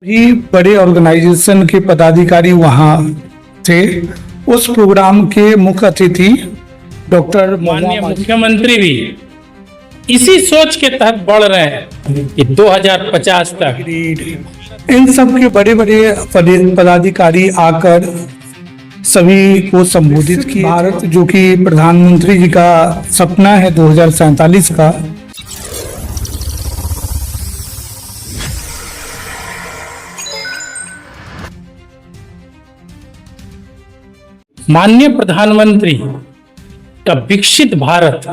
भी बड़े ऑर्गेनाइजेशन के पदाधिकारी वहाँ थे। उस प्रोग्राम के मुख्य अतिथि डॉक्टर माननीय मुख्यमंत्री भी इसी सोच के तहत बढ़ रहे हैं कि 2050 तक इन सब के बड़े बड़े पदाधिकारी आकर सभी को संबोधित किया। भारत जो कि प्रधानमंत्री जी का सपना है 2047 का, माननीय प्रधानमंत्री का विकसित भारत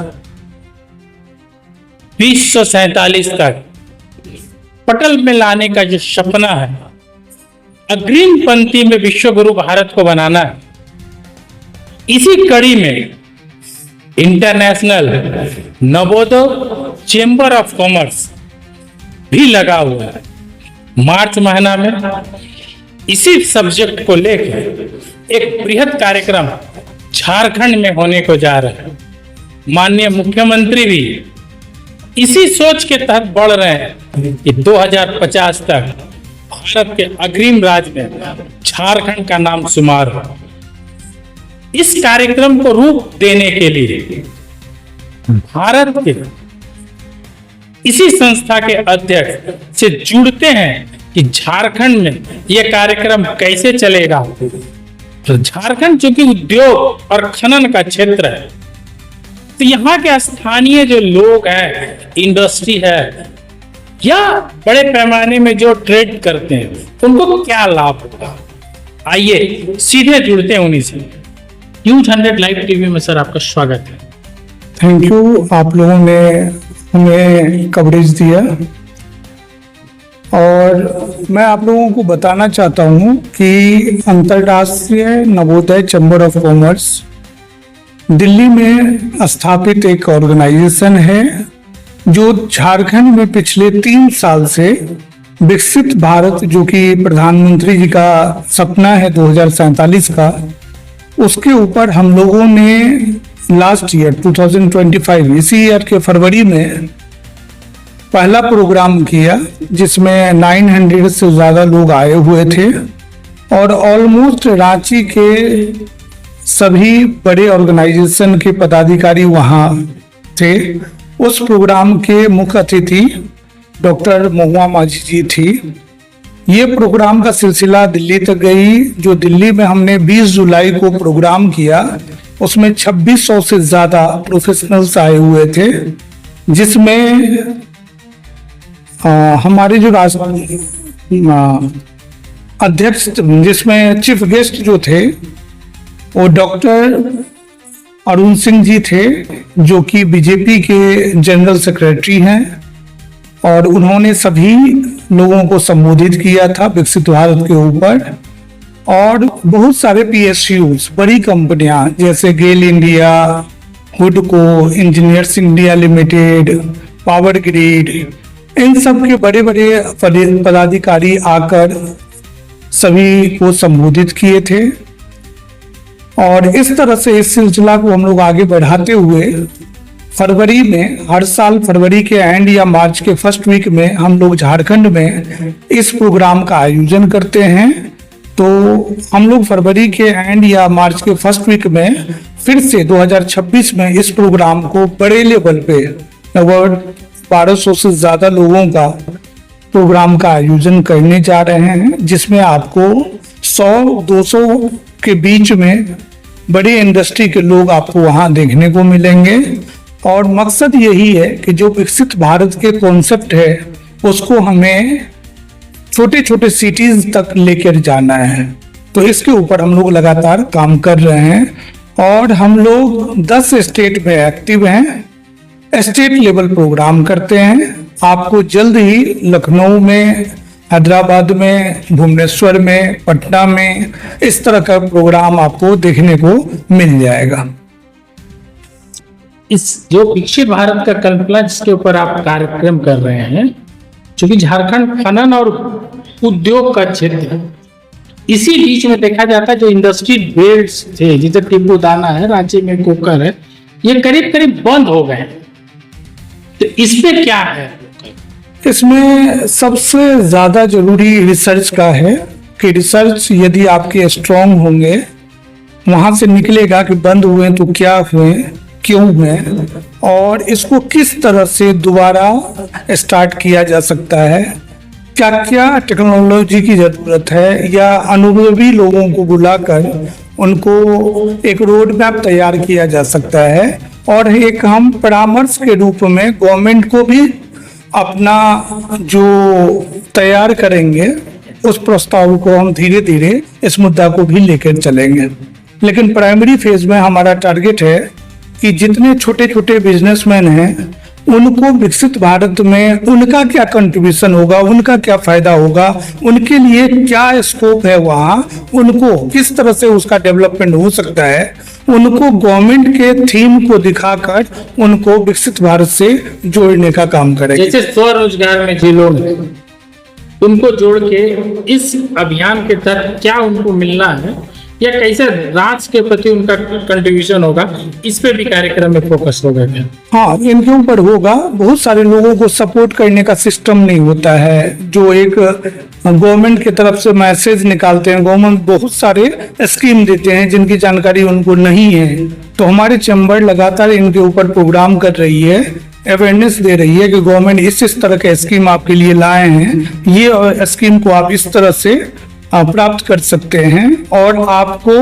2047 तक पटल में लाने का जो सपना है, अग्रिम पंक्ति में विश्व गुरु भारत को बनाना है। इसी कड़ी में international Navodaya chamber of commerce भी लगा हुआ है। मार्च महीना में इसी सब्जेक्ट को लेकर एक बृहद कार्यक्रम झारखंड में होने को जा रहा है। माननीय मुख्यमंत्री भी इसी सोच के तहत बढ़ रहे हैं कि 2050 तक भारत के अग्रिम राज्य में झारखंड का नाम शुमार हो। इस कार्यक्रम को रूप देने के लिए भारत के इसी संस्था के अध्यक्ष से जुड़ते हैं कि झारखंड में यह कार्यक्रम कैसे चलेगा। तो झारखंड चूंकि उद्योग और खनन का क्षेत्र है, तो यहाँ के स्थानीय जो लोग हैं, इंडस्ट्री है या बड़े पैमाने में जो ट्रेड करते हैं, उनको क्या लाभ होगा। आइए सीधे जुड़ते हैं उन्हीं से। न्यूज 100 लाइव टीवी में सर आपका स्वागत है। थैंक यू, आप लोगों ने हमें कवरेज दिया और मैं आप लोगों को बताना चाहता हूं कि अंतर्राष्ट्रीय Navodaya chamber of commerce Delhi में स्थापित एक ऑर्गेनाइजेशन है जो झारखंड में पिछले 3 साल से विकसित भारत जो कि प्रधानमंत्री जी का सपना है 2047 का, उसके ऊपर हम लोगों ने लास्ट ईयर 2025 इसी ईयर के फरवरी में पहला प्रोग्राम किया, जिसमें 900 से ज्यादा लोग आए हुए थे और ऑलमोस्ट रांची के सभी बड़े ऑर्गेनाइजेशन के पदाधिकारी वहाँ थे। उस प्रोग्राम के मुख्य अतिथि डॉक्टर महुआ माझी जी थी। ये प्रोग्राम का सिलसिला दिल्ली तक गई। जो दिल्ली में हमने 20 जुलाई को प्रोग्राम किया, उसमें 2600 से ज्यादा प्रोफेशनल्स आए हुए थे, जिसमें हमारे जो अध्यक्ष, जिसमें चीफ गेस्ट जो थे वो डॉक्टर अरुण सिंह जी थे, जो कि बीजेपी के जनरल सेक्रेटरी हैं, और उन्होंने सभी लोगों को संबोधित किया था विकसित भारत के ऊपर। और बहुत सारे PSUs, बड़ी कंपनियां जैसे गेल इंडिया, हुडको, engineers India limited, power grid, इन सब के बड़े बड़े पदाधिकारी आकर सभी को संबोधित किए थे। और इस तरह से इस सिलसिला को हम लोग आगे बढ़ाते हुए फरवरी में, हर साल फरवरी के एंड या मार्च के फर्स्ट वीक में हम लोग झारखंड में इस प्रोग्राम का आयोजन करते हैं। तो हम लोग फरवरी के एंड या मार्च के फर्स्ट वीक में फिर से 2026 में इस प्रोग्राम को बड़े लेवल पे लगभग 1200 से ज्यादा लोगों का प्रोग्राम का आयोजन करने जा रहे हैं, जिसमें आपको 100-200 के बीच में बड़ी इंडस्ट्री के लोग आपको वहां देखने को मिलेंगे। और मकसद यही है कि जो विकसित भारत के कॉन्सेप्ट है उसको हमें छोटे छोटे सिटीज तक लेकर जाना है। तो इसके ऊपर हम लोग लगातार काम कर रहे हैं और हम लोग 10 स्टेट में एक्टिव हैं। स्टेट लेवल प्रोग्राम करते हैं। आपको जल्द ही लखनऊ में, हैदराबाद में, भुवनेश्वर में, पटना में इस तरह का प्रोग्राम आपको देखने को मिल जाएगा। इस जो विकसित भारत का कल्पना जिसके ऊपर आप कार्यक्रम कर रहे हैं, चूंकि झारखंड खनन और उद्योग का क्षेत्र है, इसी बीच में देखा जाता है जो इंडस्ट्री बेल्ट्स थे, जैसे टिब्बू दाना है, रांची में कोकर है, ये करीब करीब बंद हो गए। तो इसमें क्या है? इसमें सबसे ज्यादा जरूरी रिसर्च का है कि रिसर्च यदि आपके स्ट्रांग होंगे, वहां से निकलेगा कि बंद हुए तो क्या हुए, क्यों हुए, और इसको किस तरह से दोबारा स्टार्ट किया जा सकता है, क्या क्या टेक्नोलॉजी की जरूरत है, या अनुभवी लोगों को बुलाकर उनको एक रोड मैप तैयार किया जा सकता है। और एक हम परामर्श के रूप में गवर्नमेंट को भी अपना जो तैयार करेंगे, उस प्रस्ताव को हम धीरे धीरे इस मुद्दा को भी लेकर चलेंगे। लेकिन प्राइमरी फेज में हमारा टारगेट है कि जितने छोटे छोटे बिजनेसमैन हैं उनको विकसित भारत में उनका क्या कंट्रीब्यूशन होगा, उनका क्या फायदा होगा, उनके लिए क्या स्कोप है, वहाँ उनको किस तरह से उसका डेवलपमेंट हो सकता है, उनको गवर्नमेंट के थीम को दिखाकर उनको विकसित भारत से जोड़ने का काम करेंगे। जैसे स्वरोजगार में जो लोग हैं, उनको जोड़ के इस अभियान के तहत क्या उनको मिलना है या कैसे राष्ट्र के प्रति उनका कंट्रीब्यूशन होगा, इस पे भी कार्यक्रम में फोकस होगा क्या? हाँ, इनके ऊपर होगा। बहुत सारे लोगों को सपोर्ट करने का सिस्टम नहीं होता है, जो एक गवर्नमेंट की तरफ से मैसेज निकालते हैं, गवर्नमेंट बहुत सारे स्कीम देते हैं जिनकी जानकारी उनको नहीं है। तो हमारे चैम्बर लगातार इनके ऊपर प्रोग्राम कर रही है, अवेयरनेस दे रही है कि गवर्नमेंट इस तरह के स्कीम आपके लिए लाए हैं, ये स्कीम को आप इस तरह से प्राप्त कर सकते हैं। और आपको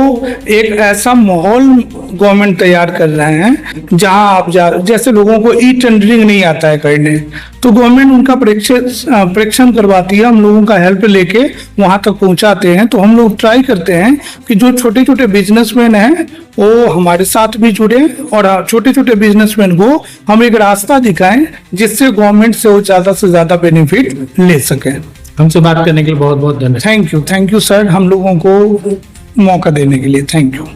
एक ऐसा माहौल गवर्नमेंट तैयार कर रहे हैं जहां आप जैसे लोगों को ई टेंडरिंग नहीं आता है करने, तो गवर्नमेंट उनका परीक्षण करवाती है, हम लोगों का हेल्प लेके वहां तक पहुंचाते हैं। तो हम लोग ट्राई करते हैं कि जो छोटे छोटे बिजनेसमैन हैं वो हमारे साथ भी जुड़े और छोटे छोटे बिजनेसमैन को हम एक रास्ता दिखाएं जिससे गवर्नमेंट से वो ज्यादा से ज्यादा बेनिफिट ले सकें। हमसे बात करने के लिए बहुत बहुत धन्यवाद। थैंक यू सर, हम लोगों को मौका देने के लिए थैंक यू।